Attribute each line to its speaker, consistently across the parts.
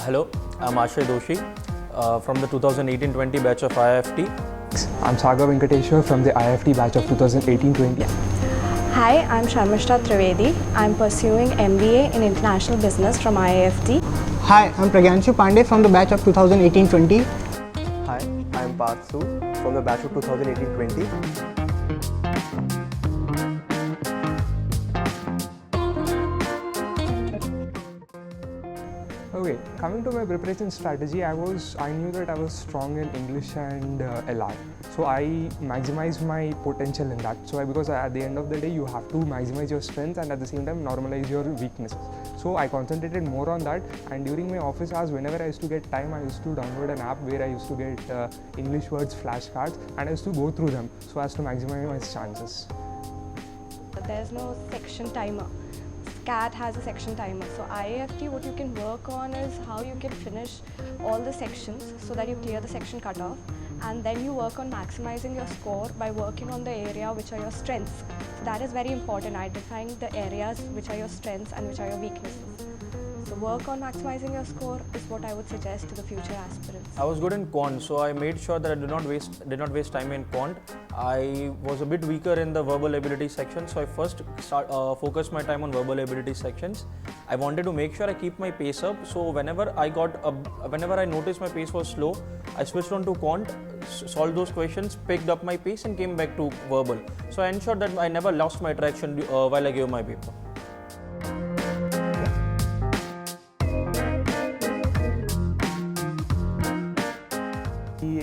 Speaker 1: Hello, I'm Ashay Doshi from the 2018-20 batch of IIFT.
Speaker 2: I'm Sagar Venkateshwar from the IIFT batch of 2018-20.
Speaker 3: Hi, I'm Sharmishta Trivedi. I'm pursuing MBA in International Business from IIFT.
Speaker 4: Hi, I'm Pragyanshu Pandey from the batch of 2018-20.
Speaker 5: Hi, I'm Parthu from the batch of 2018-20.
Speaker 2: Okay, coming to my preparation strategy, I knew that I was strong in English and LR. So I maximized my potential in that. Because at the end of the day, you have to maximize your strengths and at the same time normalize your weaknesses. So I concentrated more on that, and during my office hours, whenever I used to get time, I used to download an app where I used to get English words flashcards, and I used to go through them so as to maximize my chances.
Speaker 3: There's no section timer. CAT has a section timer. So IIFT, what you can work on is how you can finish all the sections so that you clear the section cutoff, and then you work on maximizing your score by working on the area which are your strengths. So that is very important, identifying the areas which are your strengths and which are your weaknesses. So work on maximizing your score is what I would suggest to the future aspirants.
Speaker 1: I was good in quant, so I made sure that I did not waste time in quant. I was a bit weaker in the verbal ability section, so I first focused my time on verbal ability sections. I wanted to make sure I keep my pace up, so whenever I noticed my pace was slow, I switched on to quant, solved those questions, picked up my pace and came back to verbal. So I ensured that I never lost my traction while I gave my paper.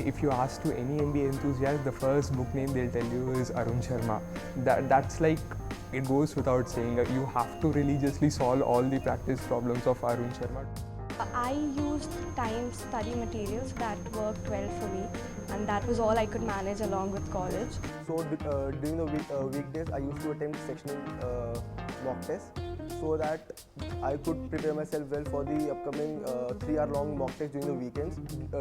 Speaker 2: If you ask to any MBA enthusiast, the first book name they'll tell you is Arun Sharma. That's like, it goes without saying. You have to religiously solve all the practice problems of Arun Sharma.
Speaker 3: I used time study materials that worked well for me, and that was all I could manage along with college.
Speaker 5: So during the weekdays, I used to attempt sectional mock tests so that I could prepare myself well for the upcoming 3-hour-long mock test during the weekends,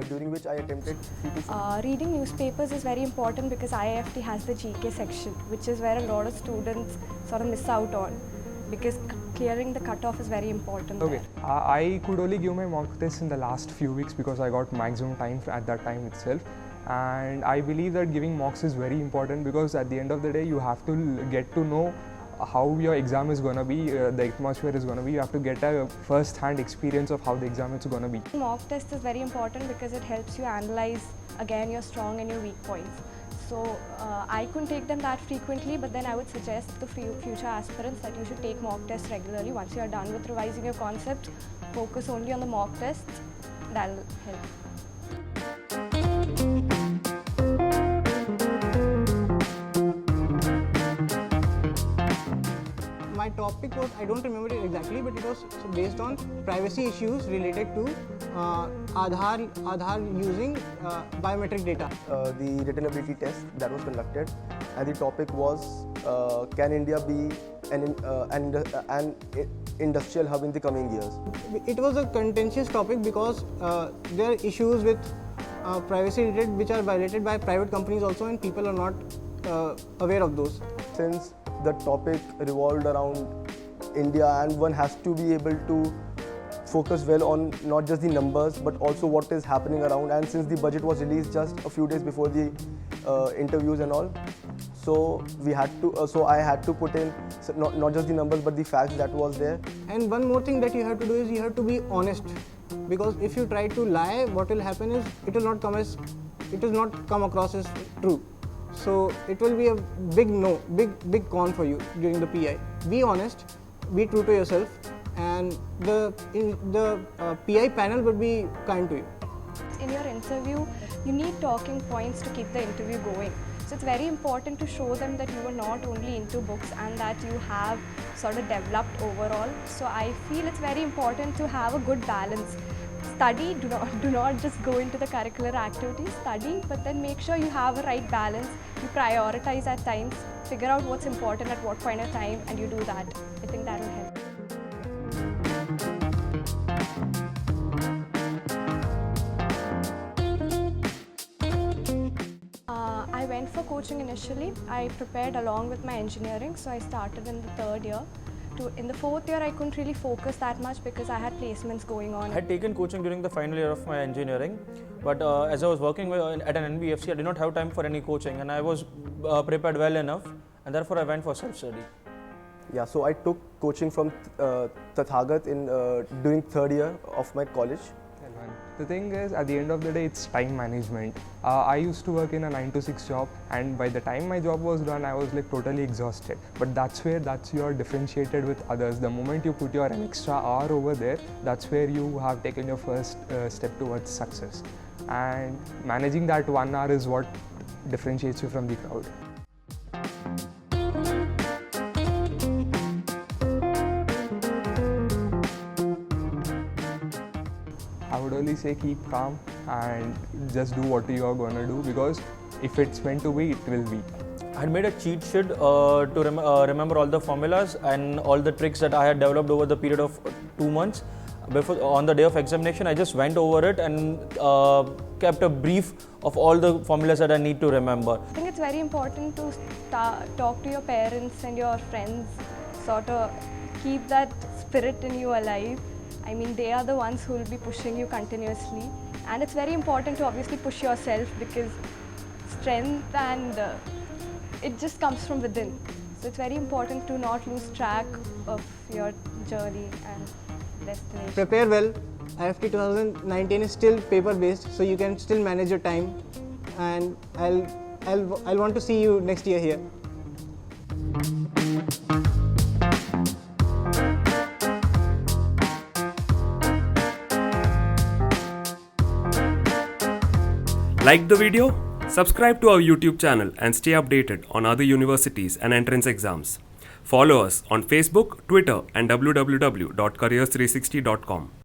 Speaker 5: during which I attempted 3 to 6.
Speaker 3: Reading newspapers is very important because IIFT has the GK section, which is where a lot of students sort of miss out on, because clearing the cutoff is very important.
Speaker 2: Okay, I could only give my mock tests in the last few weeks because I got maximum time at that time itself. And I believe that giving mocks is very important because at the end of the day, you have to get to know how your exam is going to be, the atmosphere is going to be. You have to get a first-hand experience of how the exam is going to be.
Speaker 3: Mock test is very important because it helps you analyze again your strong and your weak points. So I couldn't take them that frequently, but then I would suggest to future aspirants that you should take mock tests regularly. Once you are done with revising your concept, focus only on the mock tests. That will help.
Speaker 4: My topic was, I don't remember it exactly, but it was based on privacy issues related to AADHAR using biometric data.
Speaker 5: The written ability test that was conducted, and the topic was, can India be an industrial hub in the coming years?
Speaker 4: It was a contentious topic because there are issues with privacy related which are violated by private companies also, and people are not aware of those.
Speaker 5: Since the topic revolved around India, and one has to be able to focus well on not just the numbers but also what is happening around, and since the budget was released just a few days before the interviews and all, so I had to put in not just the numbers but the facts that was there.
Speaker 4: And one more thing that you have to do is you have to be honest, because if you try to lie, what will happen is it will not come across as true. So it will be a big con for you during the PI. Be honest, be true to yourself, and the PI panel would be kind to you.
Speaker 3: In your interview, you need talking points to keep the interview going. So it's very important to show them that you are not only into books and that you have sort of developed overall. So I feel it's very important to have a good balance. Study, do not just go into the curricular activities, study, but then make sure you have a right balance. You prioritize at times, figure out what's important at what point of time, and you do that. I think that will help. I went for coaching initially. I prepared along with my engineering, so I started in the 3rd year in the fourth year I couldn't really focus that much because I had placements going on.
Speaker 1: I had taken coaching during the final year of my engineering, but as I was working at an NBFC, I did not have time for any coaching, and I was prepared well enough, and therefore I went for self-study.
Speaker 5: Yeah, so I took coaching from Tathagat during third year of my college.
Speaker 2: The thing is, at the end of the day, it's time management. I used to work in a 9 to 6 job, and by the time my job was done, I was like totally exhausted. But that's you're differentiated with others. The moment you put an extra hour over there, that's where you have taken your first step towards success. And managing that 1 hour is what differentiates you from the crowd. I would only say keep calm and just do what you are going to do, because if it's meant to be, it will be.
Speaker 1: I had made a cheat sheet to remember all the formulas and all the tricks that I had developed over the period of 2 months. On the day of examination, I just went over it and kept a brief of all the formulas that I need to remember.
Speaker 3: I think it's very important to talk to your parents and your friends, sort of keep that spirit in you alive. I mean, they are the ones who will be pushing you continuously, and it's very important to obviously push yourself, because strength and it just comes from within. So it's very important to not lose track of your journey and destination.
Speaker 4: Prepare well. IIFT 2019 is still paper based, so you can still manage your time, and I'll want to see you next year here.
Speaker 6: Like the video? Subscribe to our YouTube channel and stay updated on other universities and entrance exams. Follow us on Facebook, Twitter and www.careers360.com.